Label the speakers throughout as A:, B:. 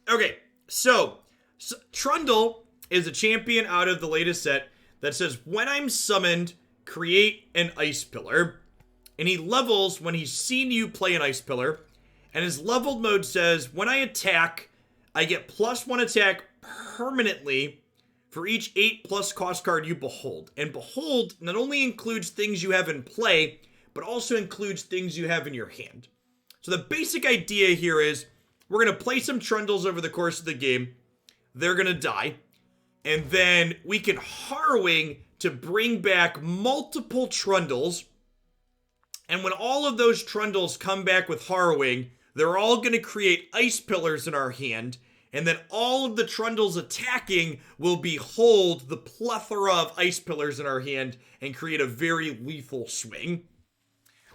A: Okay, so Trundle is a champion out of the latest set that says, when I'm summoned, create an ice pillar. And he levels when he's seen you play an ice pillar. And his leveled mode says, when I attack, I get +1 attack permanently for each 8+ cost card you behold. And behold not only includes things you have in play, but also includes things you have in your hand. So the basic idea here is, we're going to play some Trundles over the course of the game. They're going to die. And then we can Harrowing to bring back multiple Trundles. And when all of those Trundles come back with Harrowing, they're all going to create ice pillars in our hand. And then all of the Trundles attacking will behold the plethora of ice pillars in our hand and create a very lethal swing.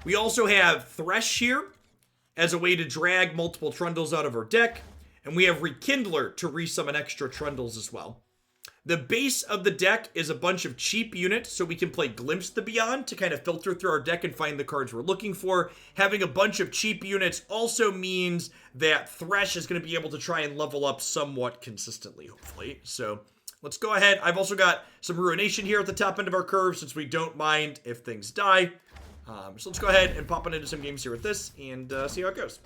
A: We also have Thresh here as a way to drag multiple Trundles out of our deck. And we have Rekindler to resummon extra Trundles as well. The base of the deck is a bunch of cheap units, so we can play Glimpse the Beyond to kind of filter through our deck and find the cards we're looking for. Having a bunch of cheap units also means that Thresh is going to be able to try and level up somewhat consistently, hopefully. So let's go ahead. I've also got some Ruination here at the top end of our curve, since we don't mind if things die. So let's go ahead and pop on into some games here with this and see how it goes.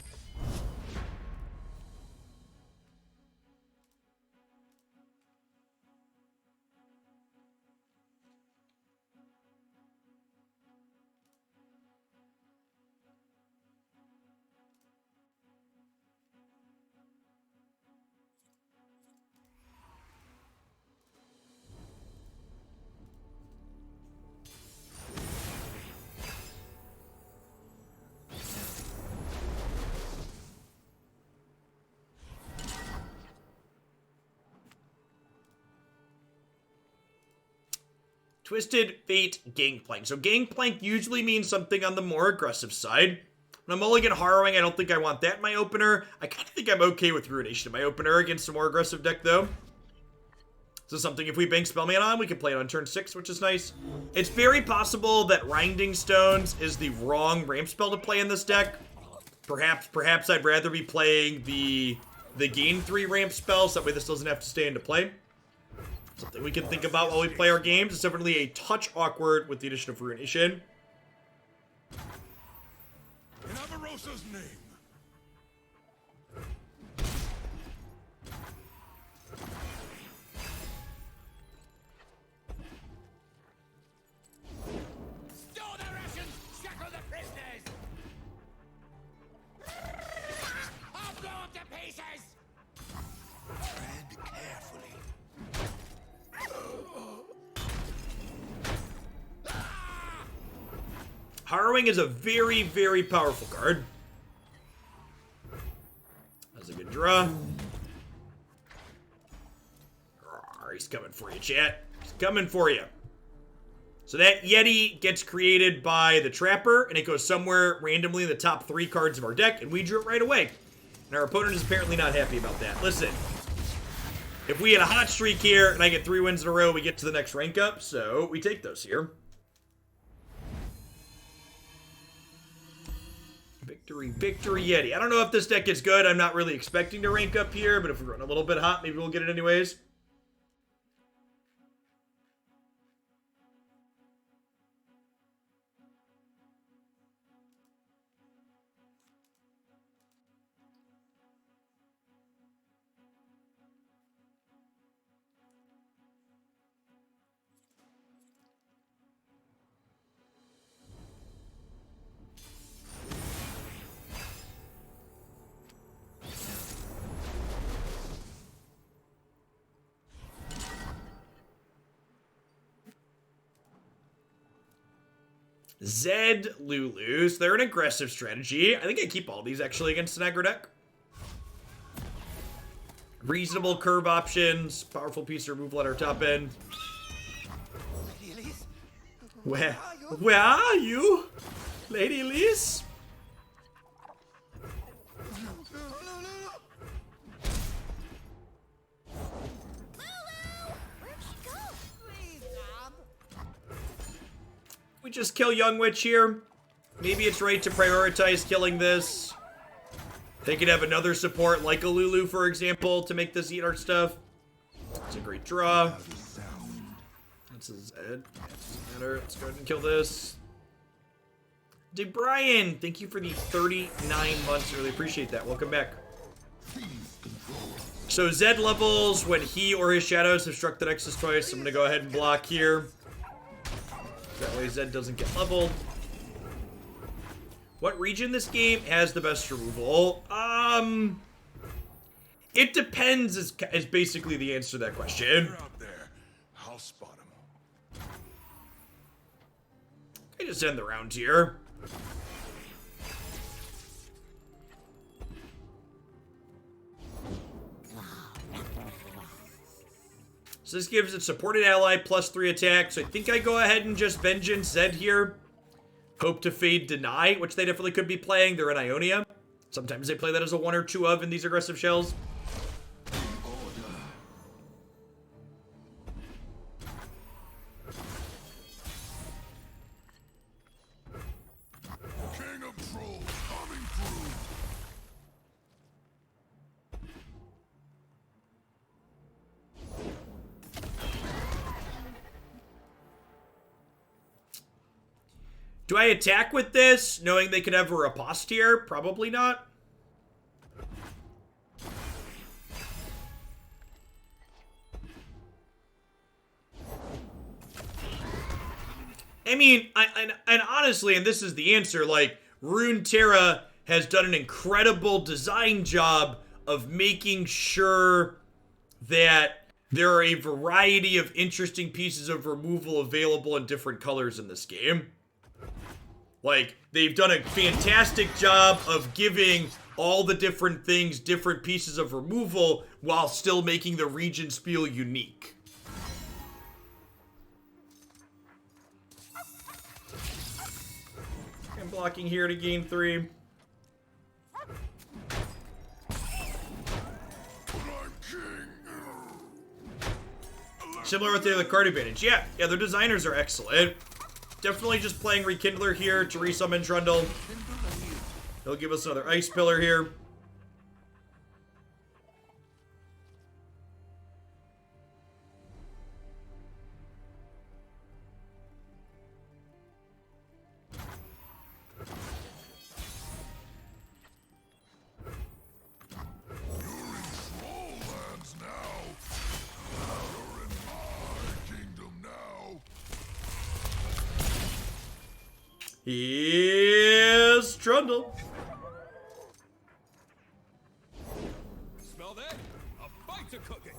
A: Twisted Fate Gangplank. So Gangplank usually means something on the more aggressive side. When I'm mulligan Harrowing, I don't think I want that in my opener. I kind of think I'm okay with Ruination in my opener against a more aggressive deck, though. So something, if we bank Spellman on, we can play it on turn 6, which is nice. It's very possible that Rinding Stones is the wrong ramp spell to play in this deck. Perhaps I'd rather be playing the gain 3 ramp spell, so that way this doesn't have to stay into play. Something we can think about while we play our games. It's definitely a touch awkward with the addition of Ruination.
B: In Avarosa's name.
C: Stow the rations! Shackle the prisoners! I'll blow up the pieces!
B: Tread carefully.
A: Harrowing is a very, very powerful card. That's a good draw. He's coming for you, chat. He's coming for you. So that Yeti gets created by the Trapper, and it goes somewhere randomly in the top 3 cards of our deck, and we drew it right away. And our opponent is apparently not happy about that. Listen, if we had a hot streak here, and I get 3 wins in a row, we get to the next rank up, so we take those here. Victory, victory, Yeti. I don't know if this deck is good. I'm not really expecting to rank up here, but if we're running a little bit hot, maybe we'll get it anyways. Zed Lulu. So they're an aggressive strategy. I think I keep all these actually against an aggro deck. Reasonable curve options. Powerful piece of removal at our top end. Where are you? Lady Elise? We just kill Young Witch here. Maybe it's right to prioritize killing this. They could have another support like a Lulu, for example, to make this eat our stuff. It's a great draw. That's a Zed. Doesn't matter. Let's go ahead and kill this. Brian, thank you for the 39 months. Really appreciate that. Welcome back. So Zed levels when he or his shadows have struck the Nexus twice. I'm going to go ahead and block here. That way Zed doesn't get leveled. What region this game has the best removal? It depends is basically the answer to that question.
B: They're out there. I'll spot them.
A: I just end the round here. So this gives it supported ally +3 attack. So I think I go ahead and just Vengeance Zed here. Hope to fade Deny, which they definitely could be playing. They're in Ionia. Sometimes they play that as a 1 or 2 of in these aggressive shells.
B: King of Trolls coming through.
A: Do I attack with this, knowing they could have a riposte here? Probably not. I mean, and honestly, and this is the answer, like, Runeterra has done an incredible design job of making sure that there are a variety of interesting pieces of removal available in different colors in this game. Like, they've done a fantastic job of giving all the different things different pieces of removal while still making the regions feel unique. I'm blocking here to gain 3. Similar with the other card advantage. Yeah, their designers are excellent. Definitely just playing Rekindler here to resummon Trundle. He'll give us another Ice Pillar here. Here's Trundle.
C: Smell that? A bite's a cooking.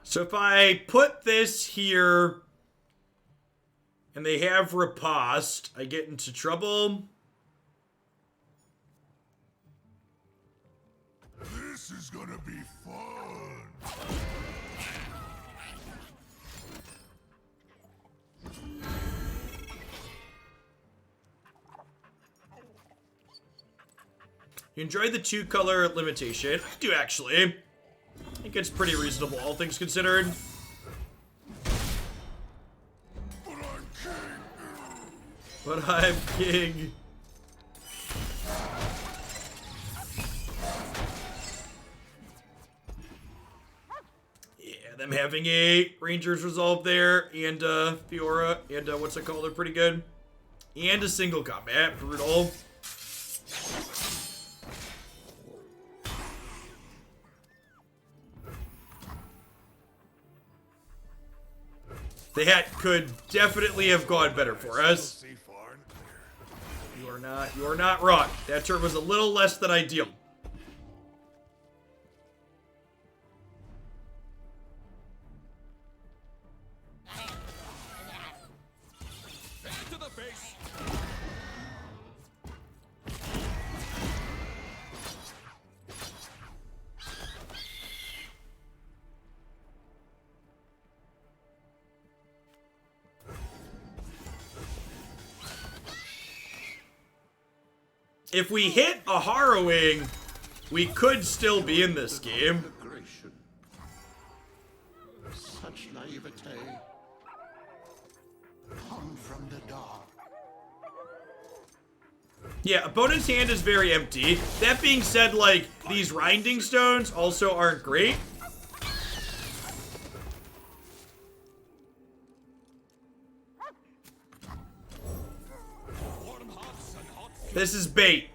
A: So if I put this here and they have riposte, I get into trouble.
B: This is gonna be fun.
A: You enjoyed the 2-color limitation. I do actually. I think it's pretty reasonable, all things considered. But I'm king. Yeah, them having a Rangers Resolve there, and Fiora, and what's it called? They're pretty good. And a single combat, brutal. That could definitely have gone better for us. You are not wrong. That turn was a little less than ideal.
C: Back to the base.
A: If we hit a Harrowing, we could still be in this game.
B: Integration. Such naivete. Come from the dark.
A: Yeah, opponent's hand is very empty. That being said, like, these Rinding Stones also aren't great. This is bait.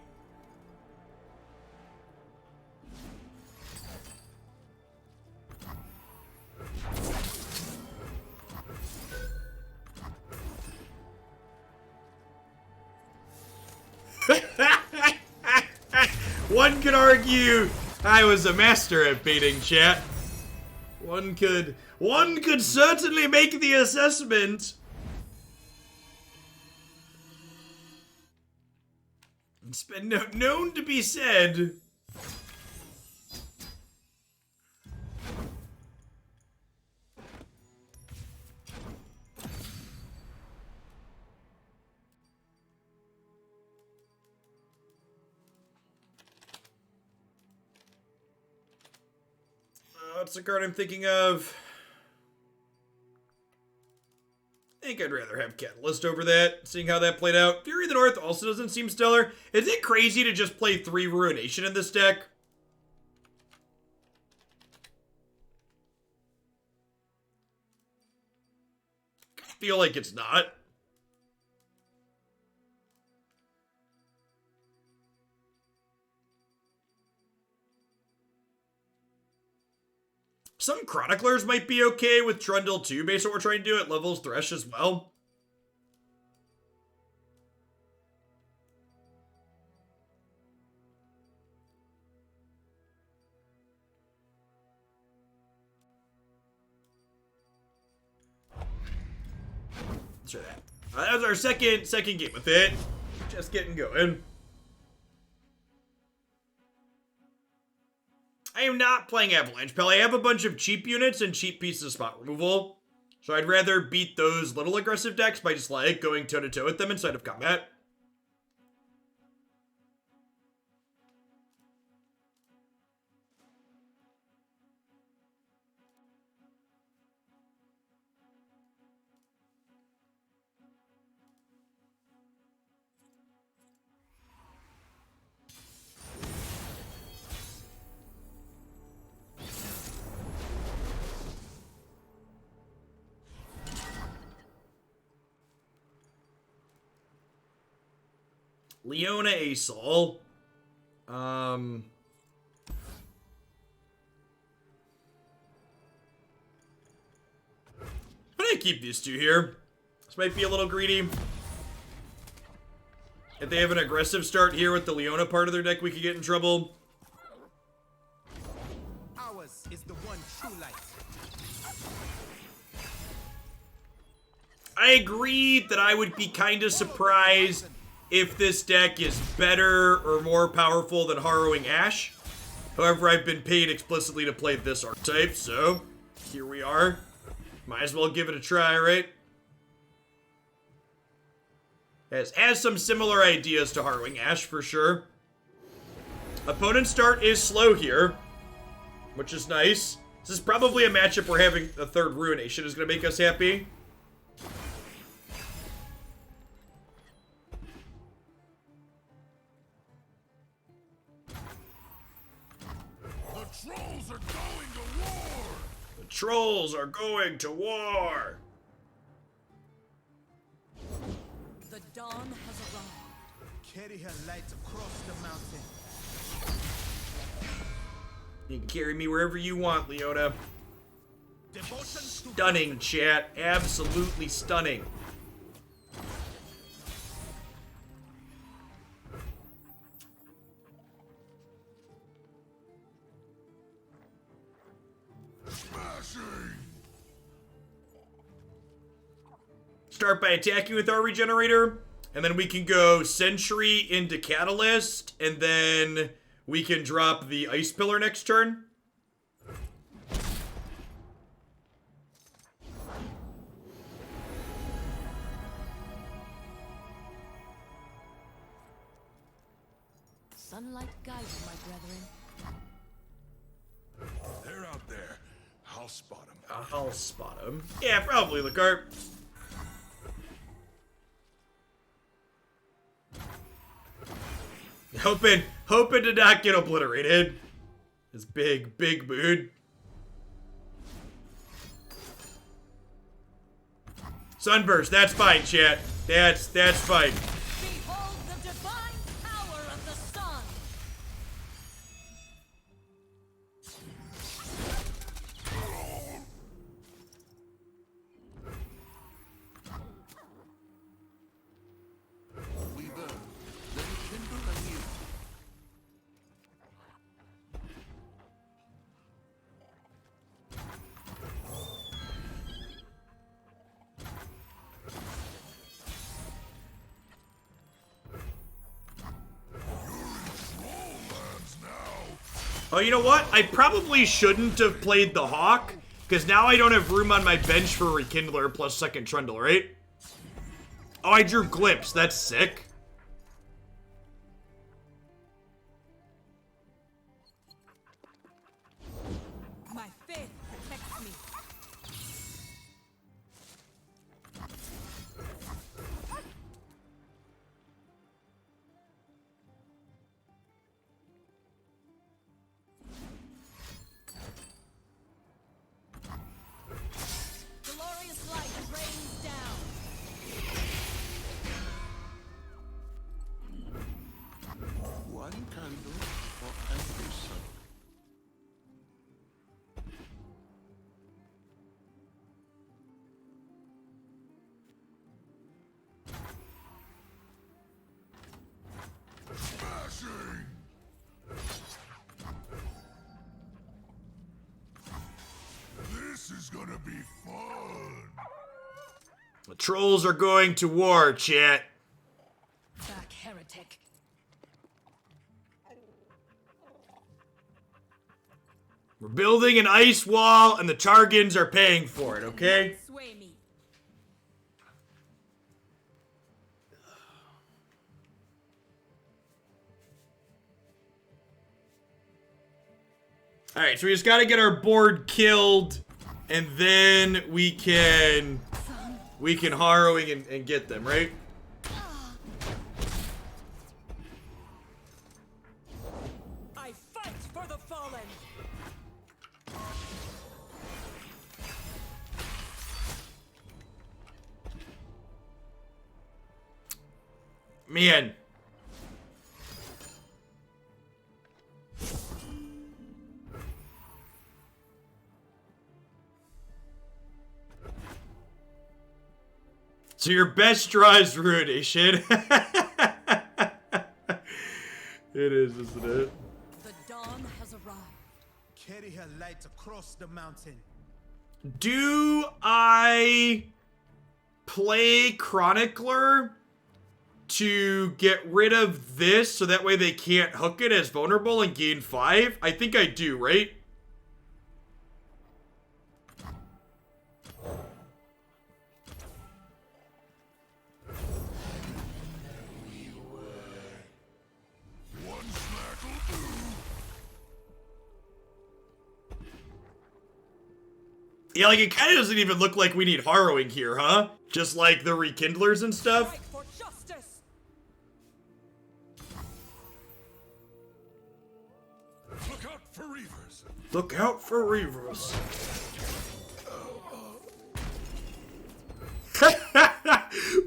A: One could argue I was a master at baiting, chat. One could certainly make the assessment. It's been known to be said. What's the card I'm thinking of? I think I'd rather have Catalyst over that, seeing how that played out. Fury of the North also doesn't seem stellar. Is it crazy to just play 3 Ruination in this deck? I feel like it's not. Some Chroniclers might be okay with Trundle too, based on what we're trying to do. It levels Thresh as well. Let's try that. That was our second game with it. Just getting going. I am not playing Avalanche Pell. I have a bunch of cheap units and cheap pieces of spot removal. So I'd rather beat those little aggressive decks by just like going toe-to-toe with them inside of combat. Leona Asol. I'm gonna keep these two here. This might be a little greedy. If they have an aggressive start here with the Leona part of their deck, we could get in trouble.
C: Ours is the one true light.
A: I agree that I would be kind of surprised if this deck is better or more powerful than Harrowing Ash. However, I've been paid explicitly to play this archetype, so here we are. Might as well give it a try, right? Has some similar ideas to Harrowing Ash, for sure. Opponent's start is slow here, which is nice. This is probably a matchup where having a third Ruination is going to make us happy.
B: Trolls are going to war!
A: The trolls are going to war!
D: The dawn has arrived.
C: Carry her light across the mountain.
A: You can carry me wherever you want, Leona.
C: Devotion to
A: Stunning, chat. Absolutely stunning. Start by attacking with our regenerator, and then we can go Sentry into Catalyst, and then we can drop the Ice Pillar next turn.
D: Sunlight guide you, my brethren.
B: They're out there. I'll spot them.
A: I'll spot him. Yeah, probably the carp. Hoping to not get obliterated. This big mood. Sunburst, that's fine, chat. That's fine.
D: Behold the divine power of the sun.
B: We burn, then kindle anew.
A: Oh, you know what? I probably shouldn't have played the Hawk, because now I don't have room on my bench for Rekindler plus second Trundle, right? Oh, I drew Glimpse. That's sick.
D: My faith protects me. Glorious light rains down.
B: One candle for every sun. Smashing! This is gonna be fun!
A: The trolls are going to war, chat.
D: Back, heretic.
A: We're building an ice wall, and the Targans are paying for it, okay?
D: Sway me.
A: Alright, so we just gotta get our board killed, and then we can Harrowing and get them, right?
D: I fight for the fallen.
A: Man. So your best draw is Ruination. It is, isn't it?
D: The dawn has arrived.
E: Carry her light across the mountain.
A: Do I play Chronicler to get rid of this so that way they can't hook it as vulnerable and gain 5? I think I do, right?
B: One smack'll do.
A: Yeah, like, it kind of doesn't even look like we need Harrowing here, huh? Just like the Rekindlers and stuff.
D: Fight for justice.
B: Look out for reavers.
A: Look out for Reavers.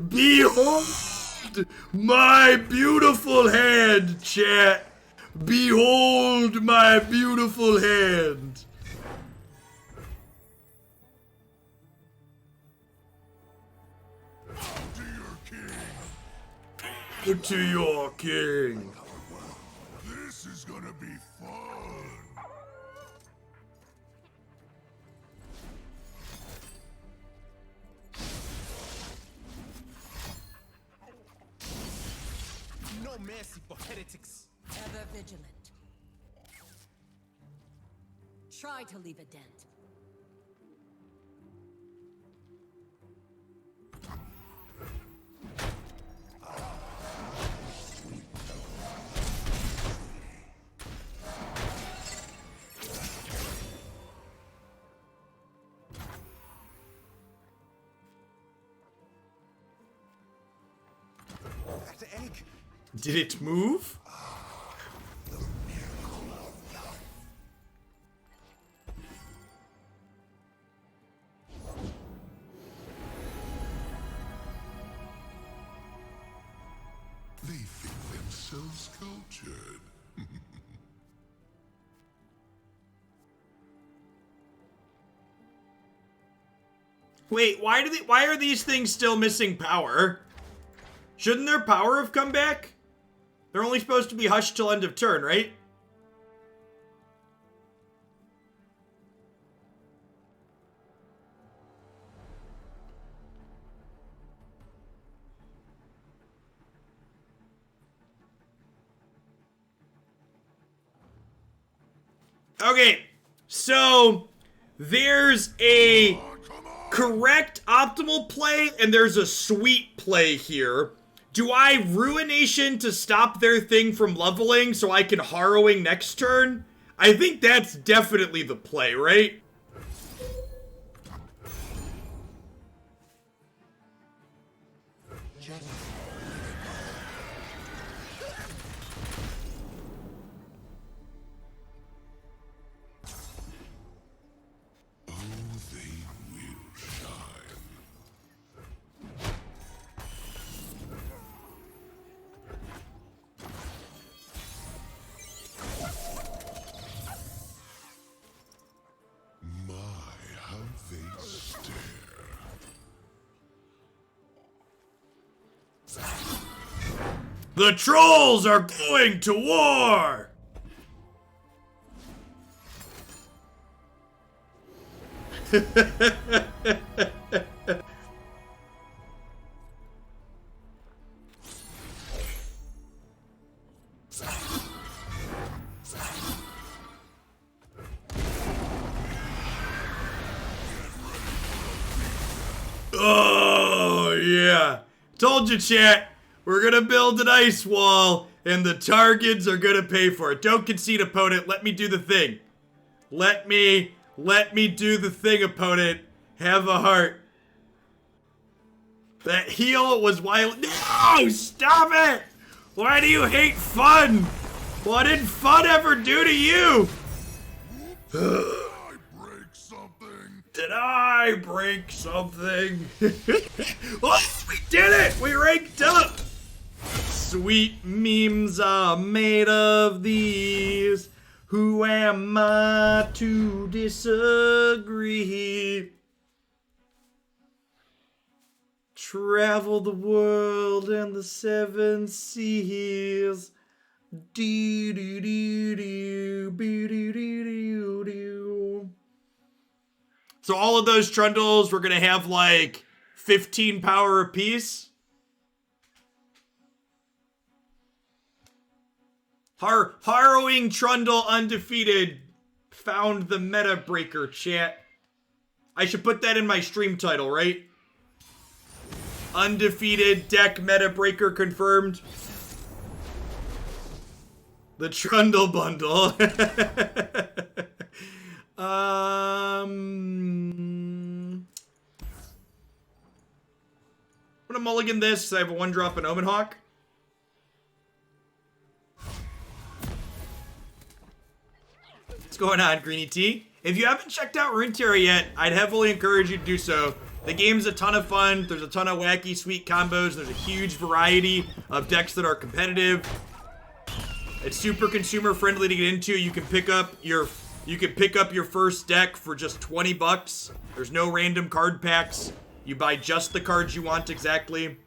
A: Behold my beautiful hand, chat. Behold my beautiful hand.
B: To your king.
A: To your king.
B: This is gonna be fun.
E: No mercy for heretics.
D: Ever vigilant. Try to leave a dent.
A: Did it move?
B: They think themselves cultured.
A: Wait, why are these things still missing power? Shouldn't their power have come back? They're only supposed to be hushed till end of turn, right? Okay, so there's a correct optimal play and there's a sweet play here. Do I Ruination to stop their thing from leveling so I can Harrowing next turn? I think that's definitely the play, right? The trolls are going to war! Oh, yeah. Told you, chat. We're gonna build an ice wall, and the targets are gonna pay for it. Don't concede, opponent. Let me do the thing. Let me do the thing, opponent. Have a heart. That heal was wild. No! Stop it! Why do you hate fun? What did fun ever do to you?
B: I break something.
A: Did I break something? Oh, we did it! We ranked up! Sweet memes are made of these. Who am I to disagree? Travel the world and the seven seas. Do do do do do do do do. So all of those Trundles, we're gonna have like 15 power apiece. Harrowing Trundle undefeated found the meta breaker, chat. I should put that in my stream title, right? Undefeated deck meta breaker confirmed. The Trundle bundle. I'm gonna mulligan this. I have a 1-drop in Omen Hawk. What's going on, Greeny T? If you haven't checked out Runeterra yet, I'd heavily encourage you to do so. The game's a ton of fun. There's a ton of wacky, sweet combos. There's a huge variety of decks that are competitive. It's super consumer friendly to get into. You can pick up your first deck for just 20 bucks. There's no random card packs. You buy just the cards you want exactly.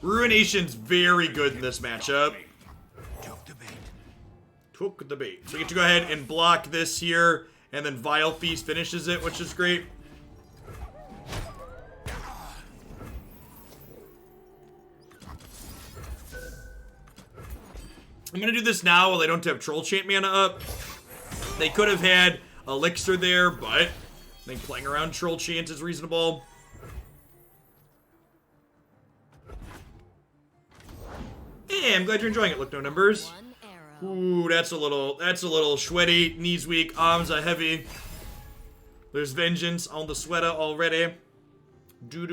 A: Ruination's very good in this matchup. Took the bait. So you get to go ahead and block this here, and then Vile Feast finishes it, which is great. I'm gonna do this now while they don't have Troll Chant mana up. They could have had Elixir there, but I think playing around Troll Chant is reasonable. Hey, I'm glad you're enjoying it. Look, no numbers. Ooh, that's a little sweaty. Knees weak. Arms are heavy. There's vengeance on the sweater already. Do.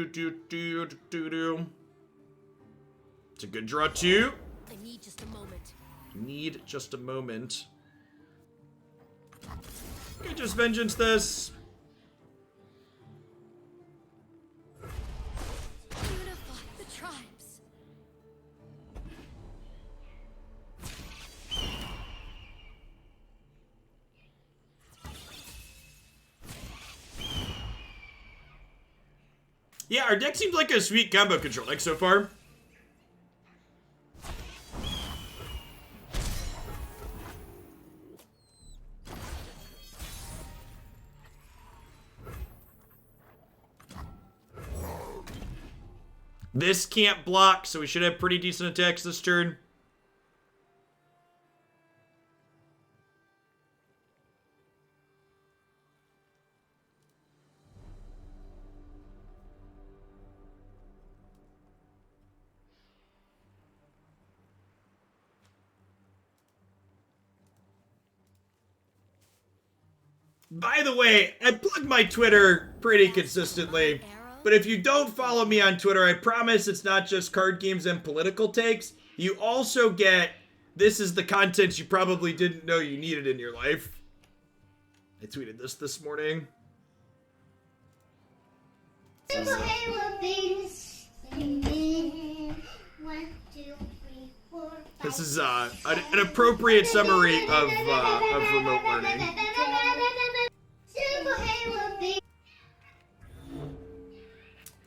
A: It's a good draw too.
D: I need just a moment.
A: Need just a moment. Okay, just vengeance this.
D: Unify the tribes.
A: Yeah, our deck seems like a sweet combo control deck so far. This can't block, so we should have pretty decent attacks this turn. By the way, I plug my Twitter pretty consistently. But if you don't follow me on Twitter, I promise it's not just card games and political takes. You also get, this is the content you probably didn't know you needed in your life. I tweeted this morning.
F: Super Halo things. 1, 2, 3, 4, 5.
A: This is an appropriate summary of remote learning.
F: Super Halo things.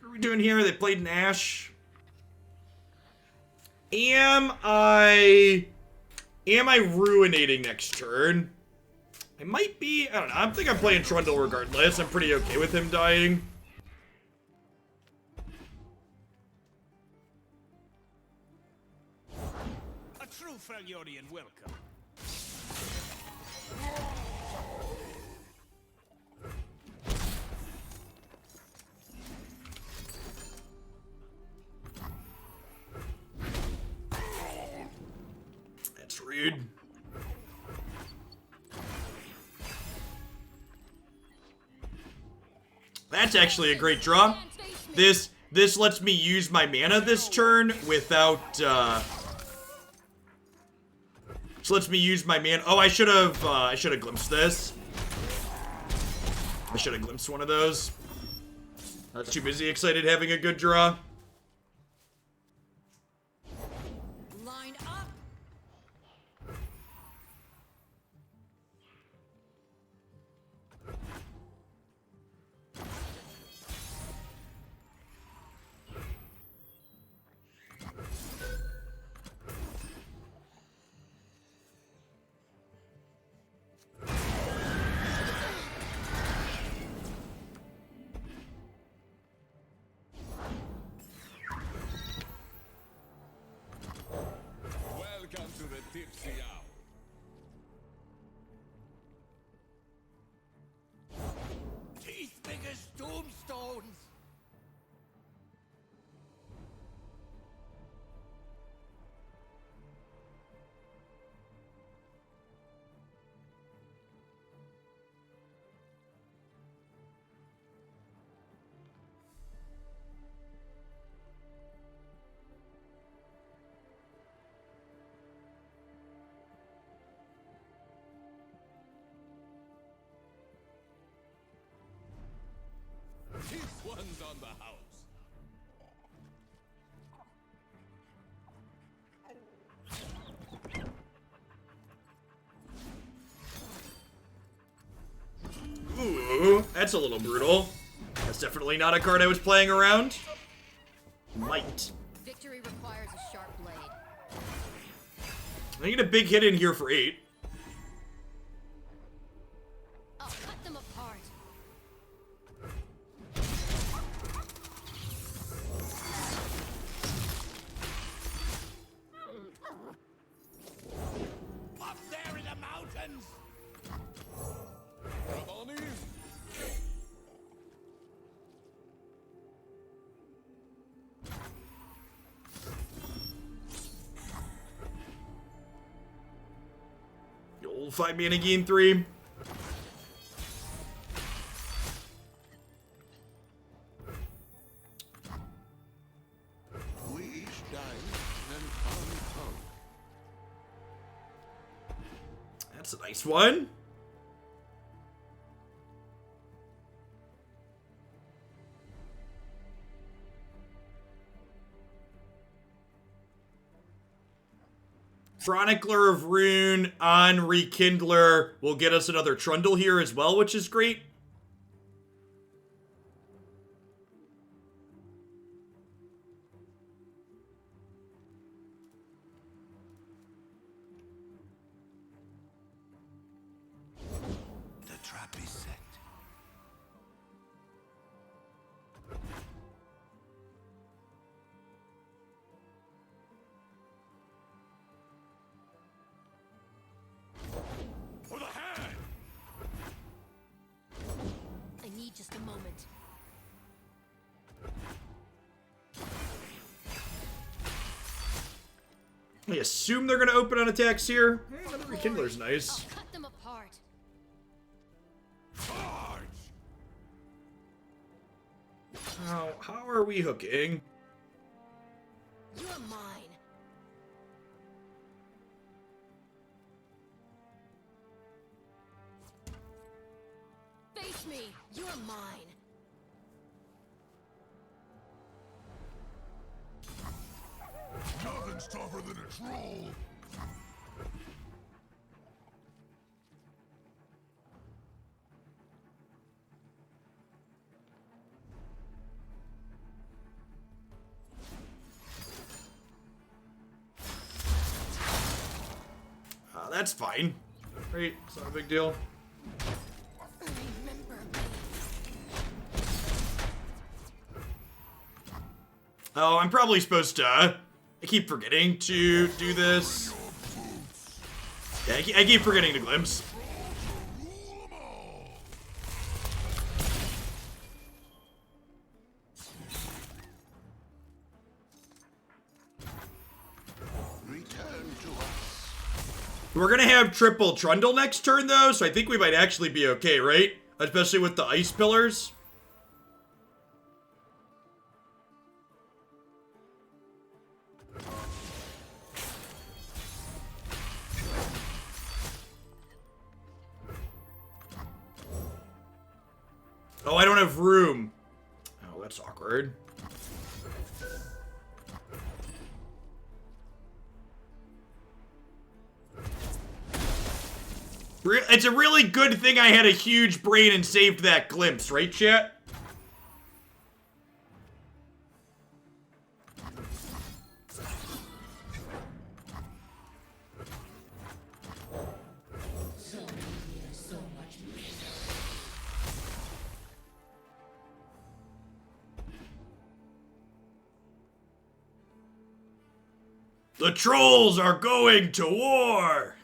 A: What are we doing here? They played an Ash. Am I ruinating next turn? I might be. I don't know. I think I'm playing Trundle regardless. I'm pretty okay with him dying.
C: A true Freljordian welcome.
A: That's rude. That's actually a great draw. This lets me use my mana this turn without this lets me use my mana. Oh, I should have glimpsed this. I should have glimpsed one of those. I was too busy excited having a good draw.
D: Line up.
C: Welcome to the tipsy hour. Teeth big as tombstones. This one's on the house.
A: Ooh, that's a little brutal. That's definitely not a card I was playing around. Might.
D: Victory requires a sharp blade.
A: I get a big hit in here for 8.
D: I'll cut them apart.
C: Up there in the mountains. Ravani?
A: You'll find me in a game 3. That's a nice one. Chronicler of Rune on Rekindler will get us another Trundle here as well, which is great.
B: The trap is set.
C: For the hand!
D: I need just a moment.
A: I assume they're going to open on attacks here. Another Rekindler's nice.
D: I'll cut them apart.
B: Charge!
A: How are we hooking?
D: You're mine. Face me. You're mine.
B: Nothing's tougher than a troll.
A: That's fine. Right, it's not a big deal.
D: Remember me.
A: Oh, I'm probably supposed to. I keep forgetting to do this. Yeah, I keep forgetting to glimpse.
B: Return to us.
A: We're gonna have triple Trundle next turn though, so I think we might actually be okay, right? Especially with the ice pillars. Oh, I don't have room. Oh, that's awkward. It's a really good thing I had a huge brain and saved that glimpse, right, chat? The trolls are going to war!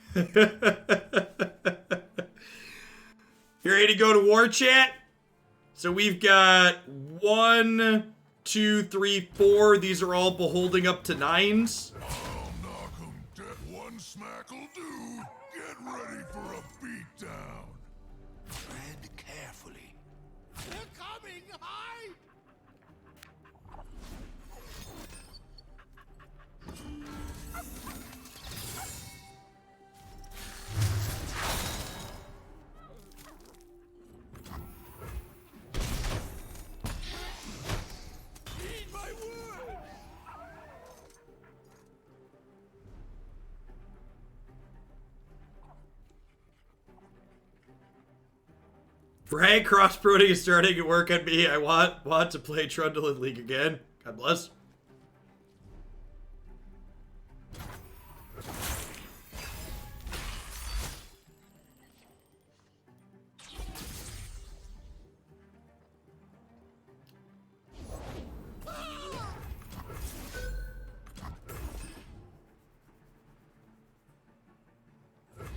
A: You ready to go to war, chat? So we've got 1, 2, 3, 4. These are all beholding up to 9s.
B: I'll knock 'em dead. One smack'll do. Get ready for a beatdown. Tread carefully.
C: They're coming! Hide! Heed my word!
A: Frank cross-promoting is starting to work on me. I want to play Trundle in League again. God bless.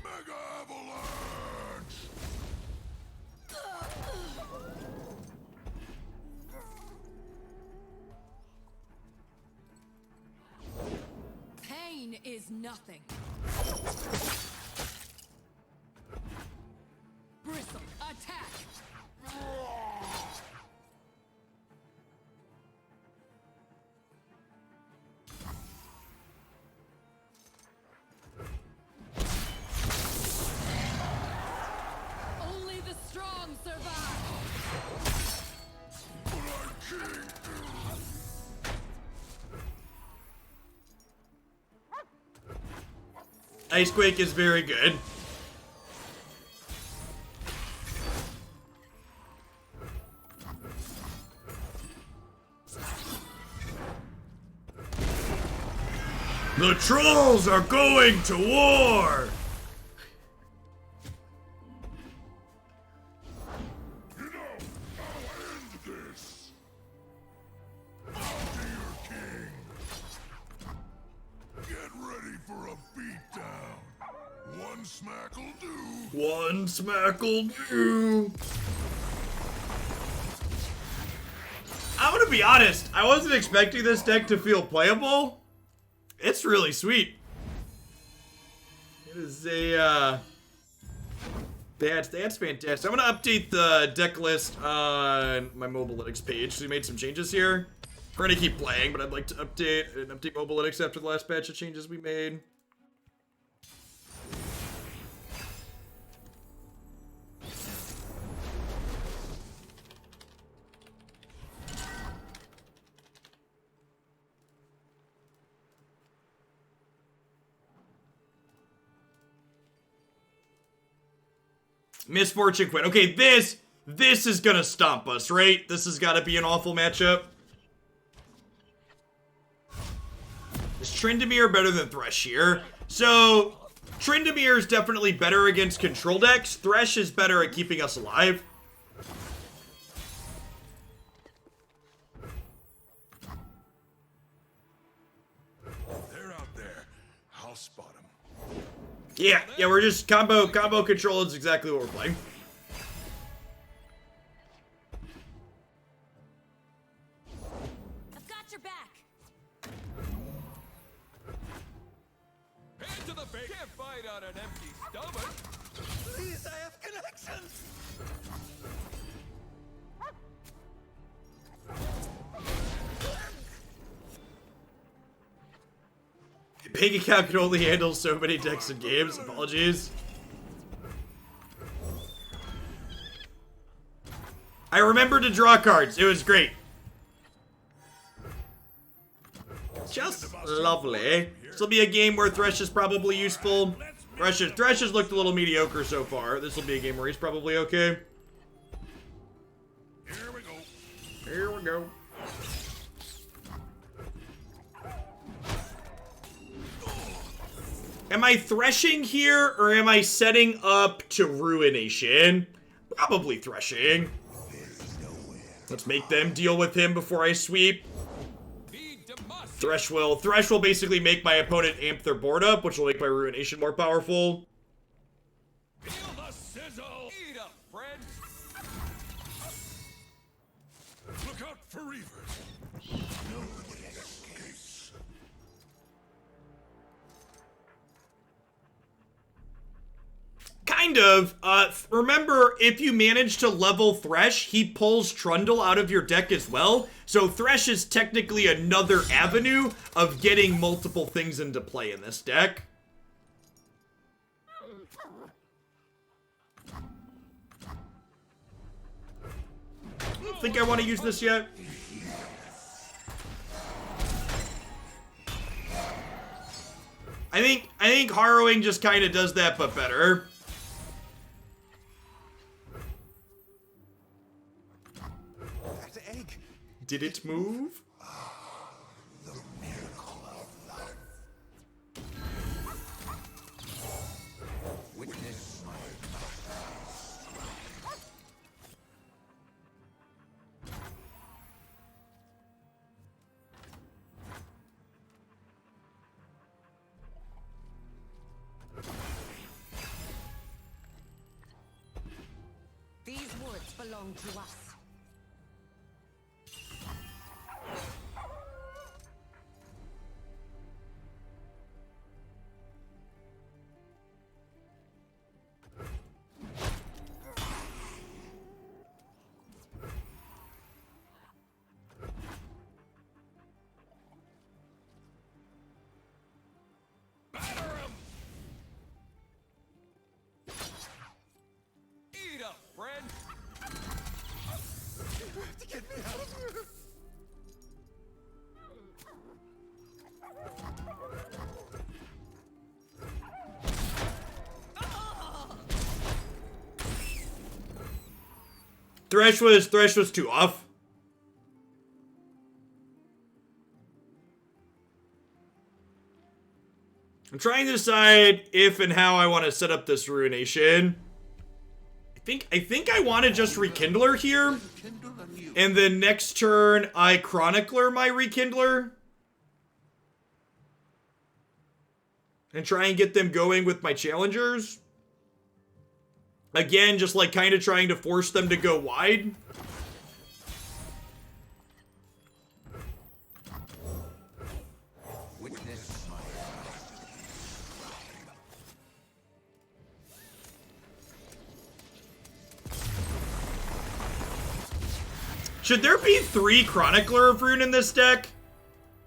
B: Mega avalanche.
D: Pain is nothing. Bristle, attack!
A: Ice Quake is very good. The trolls are going to war!
B: You know how to end this. Bow to your king. Get ready for a beatdown. One smack'll do.
A: One smack'll do. I'm gonna be honest, I wasn't expecting this deck to feel playable. It's really sweet. It is a, that's fantastic. I'm gonna update the deck list on my Mobalytics page. So we made some changes here. We're gonna keep playing, but I'd like to update Mobalytics after the last batch of changes we made. Misfortune Quinn. Okay, this is gonna stomp us, right? This has gotta be an awful matchup. Is Tryndamere better than Thresh here? So, Tryndamere is definitely better against control decks. Thresh is better at keeping us alive.
B: They're out there. I'll spot them.
A: Yeah, we're just combo control is exactly what we're playing.
D: I've got your back.
C: Head to the base. Can't fight on an empty stomach.
E: Please, I have connections.
A: Bank account can only handle so many decks and games. Apologies. I remember to draw cards. It was great. Just lovely. This will be a game where Thresh is probably useful. Thresh has looked a little mediocre so far. This will be a game where he's probably okay.
B: Here we go.
A: Here we go. Am I threshing here, or am I setting up to Ruination? Probably threshing. Let's make them deal with him before I sweep. Thresh will basically make my opponent amp their board up, which will make my Ruination more powerful.
C: Feel the sizzle. Eat up, friend.
B: Look out for Reavers. Nobody escapes.
A: Kind of. Remember, if you manage to level Thresh, he pulls Trundle out of your deck as well. So Thresh is technically another avenue of getting multiple things into play in this deck. I don't think I want to use this yet. I think Harrowing just kind of does that, but better.
E: That egg.
A: Did it move?
B: The miracle of life. Witness my
D: These woods belong to us.
C: Batter him. Eat up, friend.
E: To get me out of here.
A: Thresh was too off. I'm trying to decide if and how I want to set up this ruination. I think I want to just Rekindler here. And then next turn, I Chronicler my Rekindler. And try and get them going with my challengers. Again, just like kind of trying to force them to go wide. Should there be 3 Chronicler of Rune in this deck?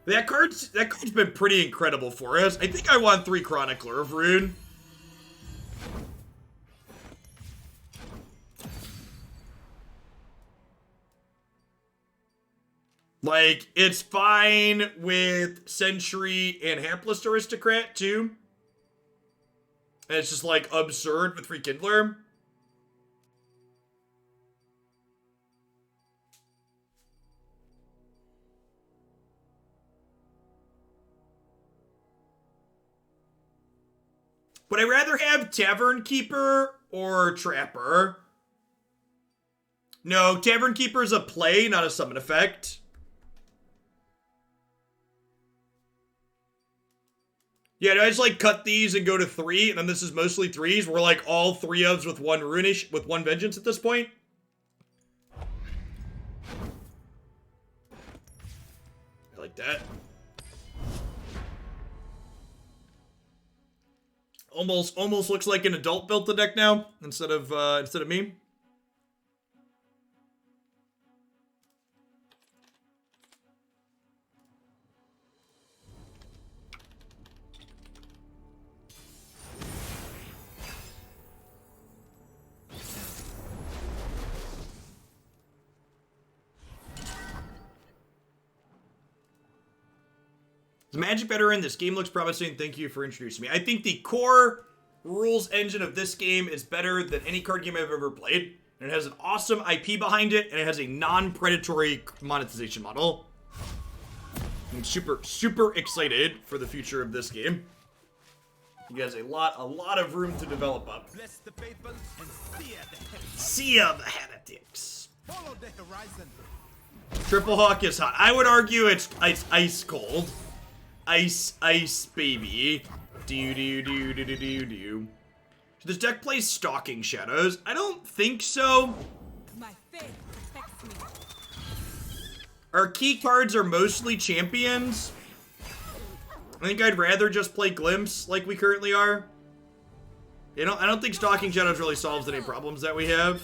A: That card's been pretty incredible for us. I think I want 3 Chronicler of Rune. Like, it's fine with Sentry and Hapless Aristocrat, too. And it's just, like, absurd with Rekindler. Would I rather have Tavern Keeper or Trapper? No, Tavern Keeper is a play, not a summon effect. Yeah, do I just like cut these and go to 3, and then this is mostly 3s? We're like all 3 ofs with 1 Runish, with 1 Vengeance at this point? I like that. Almost looks like an adult built the deck now instead of me. Is Magic better in this game? Looks promising. Thank you for introducing me. I think the core rules engine of this game is better than any card game I've ever played. And it has an awesome IP behind it, and it has a non-predatory monetization model. I'm super excited for the future of this game. It has a lot of room to develop up.
C: Bless the faithful and
A: Sea of the Heretics.
C: follow the horizon.
A: Triple Hawk is hot. I would argue it's ice cold. Ice baby. Do. So this deck plays Stalking Shadows? I don't think so.
D: My faith protects me.
A: Our key cards are mostly champions. I think I'd rather just play Glimpse like we currently are. I don't think Stalking Shadows really solves any problems that we have.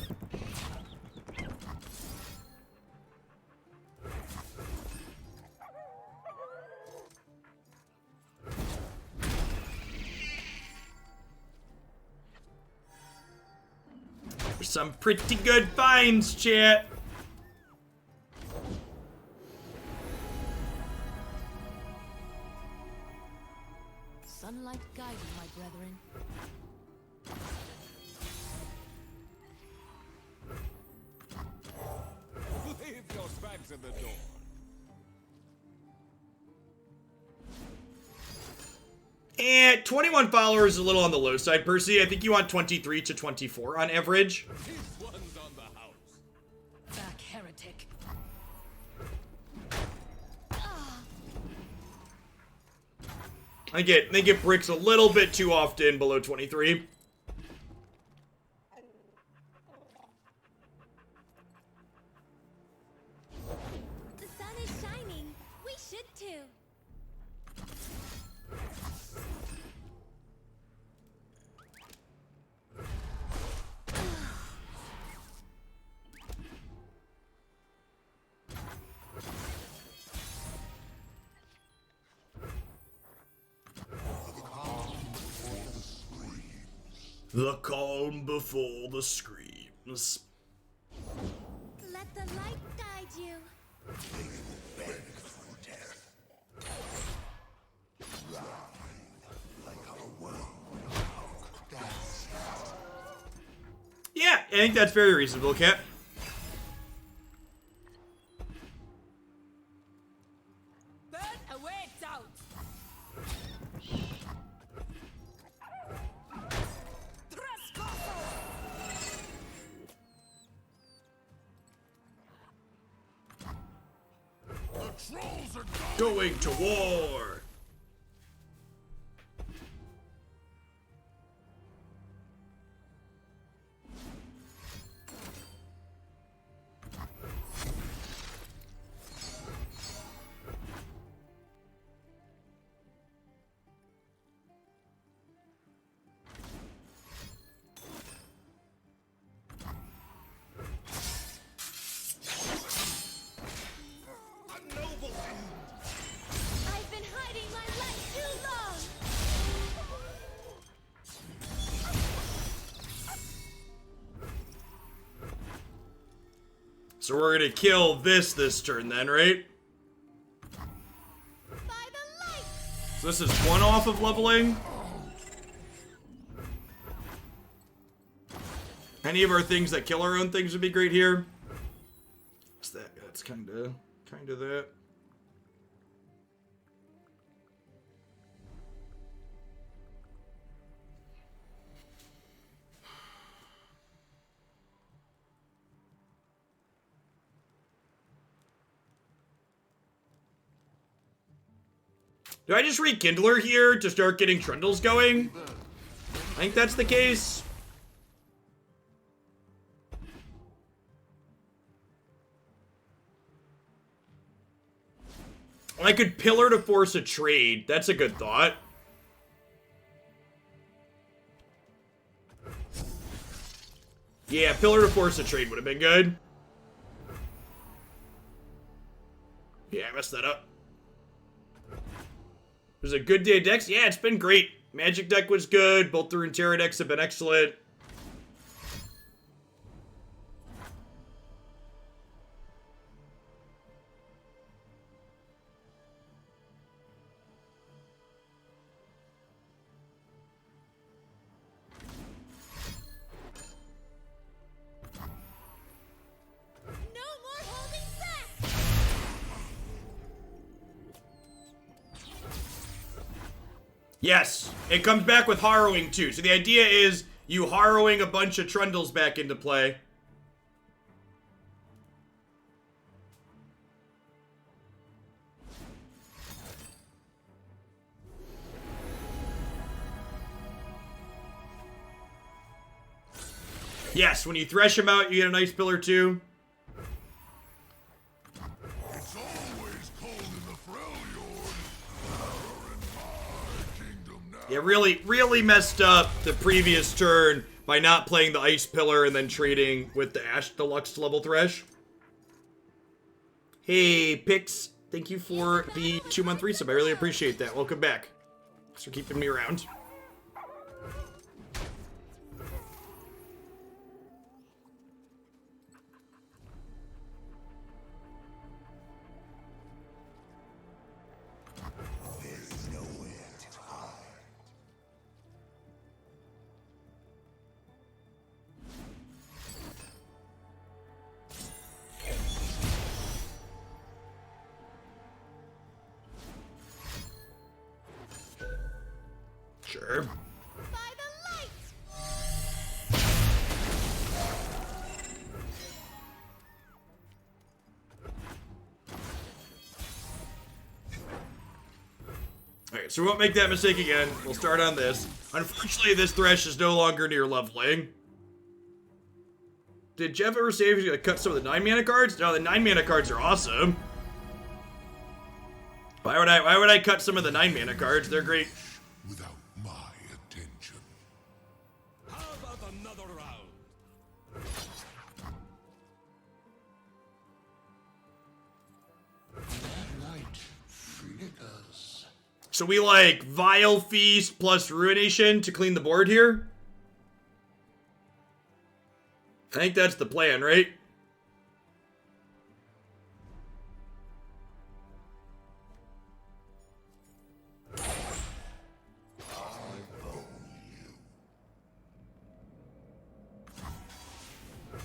A: Some pretty good finds, chat.
D: Sunlight guide you, my brethren.
C: Leave your bags at the door.
A: And 21 followers is a little on the low side, Percy. I think you want 23 to 24 on average.
C: This one's on the house.
D: Back, heretic.
A: I get bricks a little bit too often below 23.
F: The sun is shining. We should too.
A: The calm before the screams.
F: Let the light guide you.
A: Yeah, I think that's very reasonable, Cat.
B: Trundles are
A: Going to war.
E: A noble end.
F: I've been hiding my life too long.
A: So we're gonna kill this turn then, right?
F: By the light.
A: So this is one off of leveling. Any of our things that kill our own things would be great here. What's that? That's kind of that. Do I just rekindler here to start getting Trundles going? I think that's the case. I could pillar to force a trade. That's a good thought. Yeah, pillar to force a trade would have been good. Yeah, I messed that up. It was a good day of decks. Yeah, it's been great. Magic deck was good. Both the Runeterra decks have been excellent.
F: No more holding back.
A: Yes, it comes back with Harrowing too. So the idea is you Harrowing a bunch of Trundles back into play. Yes, when you thresh him out, you get a nice pillar too.
B: It's always cold in the Freljord. You're in my kingdom now.
A: Yeah, really messed up the previous turn by not playing the Ice Pillar and then trading with the Ash Deluxe level Thresh. Hey, Pix, thank you for the 2-month resub. I really appreciate that. Welcome back. Thanks for keeping me around.
B: There's nowhere to hide.
A: Sure.
F: By the light.
A: Alright, so we won't make that mistake again. We'll start on this. Unfortunately, this Thresh is no longer near leveling. Did Jeff ever say he was going to cut some of the 9-mana cards? No, the 9-mana cards are awesome. Why would I cut some of the 9-mana cards? They're great.
B: Without my attention.
C: How about another round?
B: Light flickers.
A: So we like Vile Feast plus Ruination to clean the board here? I think that's the plan, right?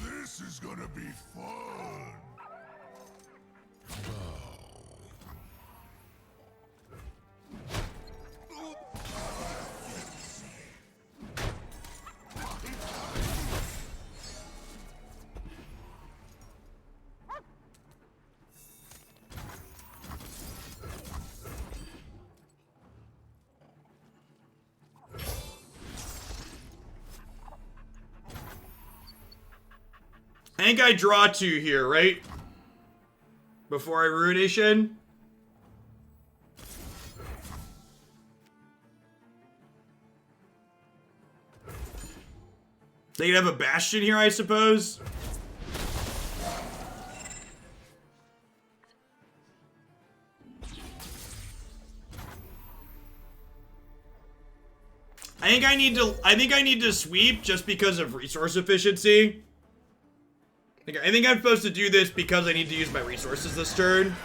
B: This is gonna be fun.
A: I think I draw 2 here, right? Before I Ruination. They could have a Bastion here, I suppose. I think I need to sweep just because of resource efficiency. I think I'm supposed to do this because I need to use my resources this turn.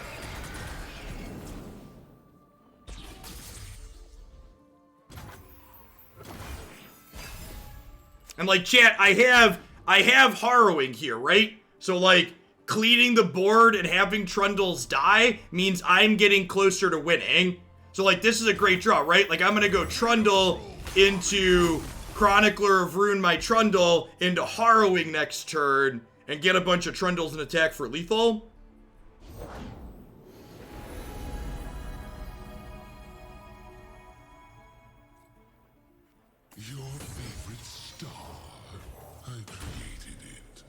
A: And like, chat, I have Harrowing here, right? So like, cleaning the board and having Trundles die means I'm getting closer to winning. So like, this is a great draw, right? Like, I'm gonna go Trundle into Chronicler of Ruin my Trundle into Harrowing next turn and get a bunch of Trundles and attack for lethal.
B: Your favorite star. I created it.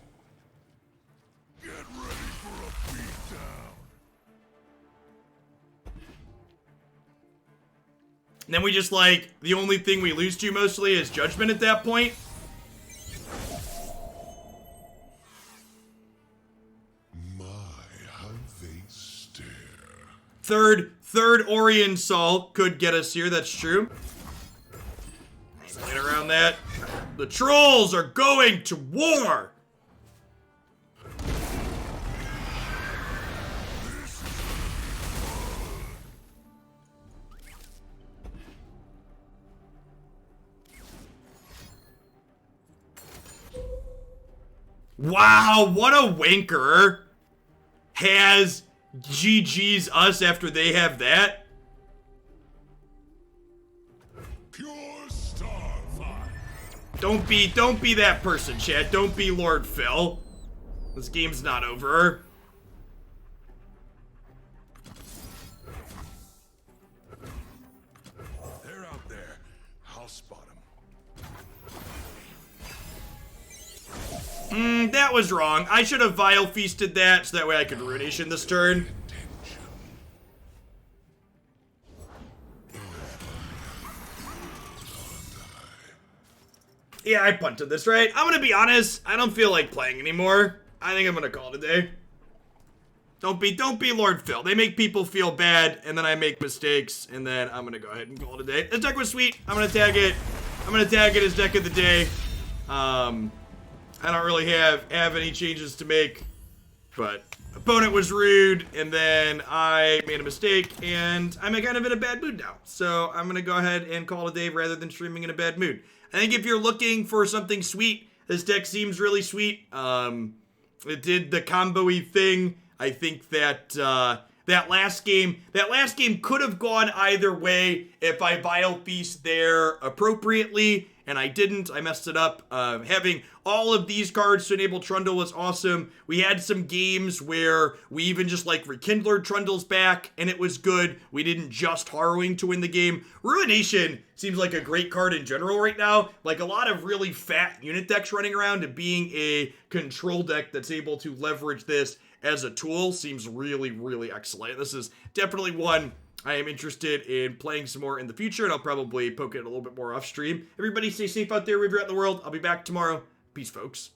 B: Get ready for a beatdown.
A: And then we just like, the only thing we lose to mostly is Judgment at that point.
B: How they stare.
A: Third Orion Salt could get us here, that's true. Playing around that. The trolls are going to war! Wow, what a wanker has GG's us after they have that.
B: Pure starfire.
A: Don't be that person, chat. Don't be Lord Phil. This game's not over.
B: They're out there. I'll spot them.
A: That was wrong. I should have Vile Feasted that so that way I could Ruination this turn. Yeah, I punted this, right? I'm gonna be honest, I don't feel like playing anymore. I think I'm gonna call it a day. Don't be Lord Phil. They make people feel bad, and then I make mistakes, and then I'm gonna go ahead and call it a day. This deck was sweet. I'm gonna tag it. I'm gonna tag it as deck of the day. I don't really have any changes to make, but opponent was rude, and then I made a mistake, and I'm kind of in a bad mood now. So I'm gonna go ahead and call it a day rather than streaming in a bad mood. I think if you're looking for something sweet, this deck seems really sweet. It did the combo-y thing. I think that that last game could have gone either way if I Vile Feast there appropriately, and I didn't. I messed it up. Having all of these cards to enable Trundle was awesome. We had some games where we even just like rekindled Trundle's back, and it was good. We didn't just Harrowing to win the game. Ruination seems like a great card in general right now. Like a lot of really fat unit decks running around, and being a control deck that's able to leverage this as a tool seems really, really excellent. This is definitely one I am interested in playing some more in the future, and I'll probably poke it a little bit more off stream. Everybody stay safe out there wherever you're at in the world. I'll be back tomorrow. Peace, folks.